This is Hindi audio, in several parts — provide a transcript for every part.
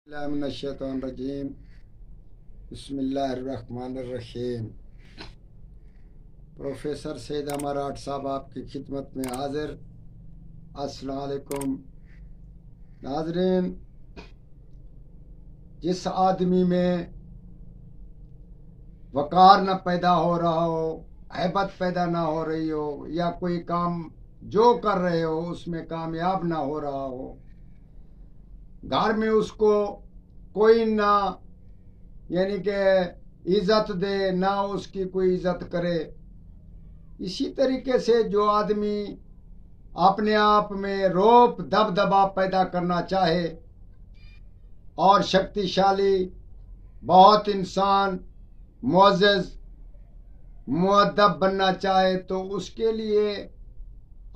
बिस्मिल्लाहिर्रहमानिर्रहीम। बिस्मिल्लाहिर्रहमानिर्रहीम। प्रोफेसर सैयद अमराट साहब आपकी खिदमत में हाजिर। अस्सलाम वालेकुम नाज़रीन। जिस आदमी में वकार न पैदा हो रहा हो, हैबत पैदा ना हो रही हो, या कोई काम जो कर रहे हो उसमें कामयाब ना हो रहा हो, घर में उसको कोई ना यानी कि इज्जत दे, ना उसकी कोई इज्जत करे, इसी तरीके से जो आदमी अपने आप में रौब दबदबा पैदा करना चाहे और शक्तिशाली बहुत इंसान मुअज़्ज़ज़ मुअद्दब बनना चाहे, तो उसके लिए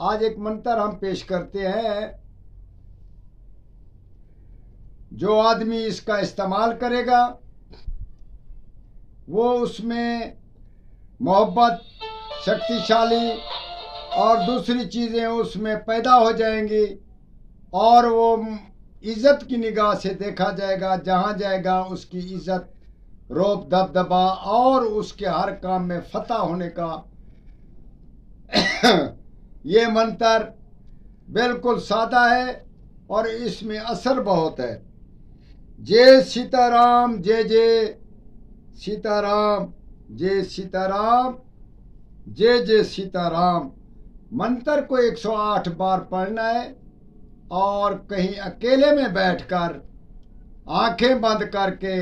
आज एक मंत्र हम पेश करते हैं। जो आदमी इसका इस्तेमाल करेगा वो उसमें मोहब्बत, शक्तिशाली और दूसरी चीज़ें उसमें पैदा हो जाएंगी और वो इज़्ज़त की निगाह से देखा जाएगा। जहाँ जाएगा उसकी इज़्ज़त, रौब दबदबा और उसके हर काम में फतह होने का ये मंत्र बिल्कुल सादा है और इसमें असर बहुत है। जय सीताराम, जय जय सीताराम, जय सीताराम, जय जय सीताराम। मंत्र को 108 बार पढ़ना है और कहीं अकेले में बैठकर आंखें बंद करके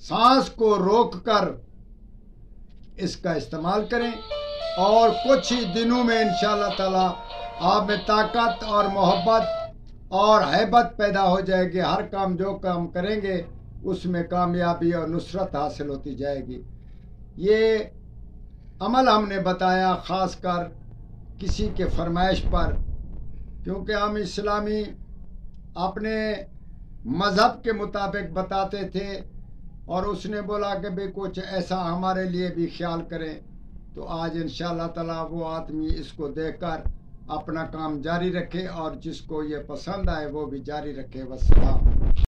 सांस को रोककर इसका इस्तेमाल करें और कुछ ही दिनों में इंशाअल्लाह ताला आप में ताकत और मोहब्बत और हैबत पैदा हो जाएगी। हर काम जो काम करेंगे उसमें कामयाबी और नुसरत हासिल होती जाएगी। ये अमल हमने बताया ख़ासकर किसी के फरमाइश पर, क्योंकि हम इस्लामी अपने मज़हब के मुताबिक बताते थे और उसने बोला कि भाई कुछ ऐसा हमारे लिए भी ख्याल करें। तो आज इंशाअल्लाह ताला वो आदमी इसको देखकर अपना काम जारी रखे और जिसको ये पसंद आए वो भी जारी रखे। वस्सलाम।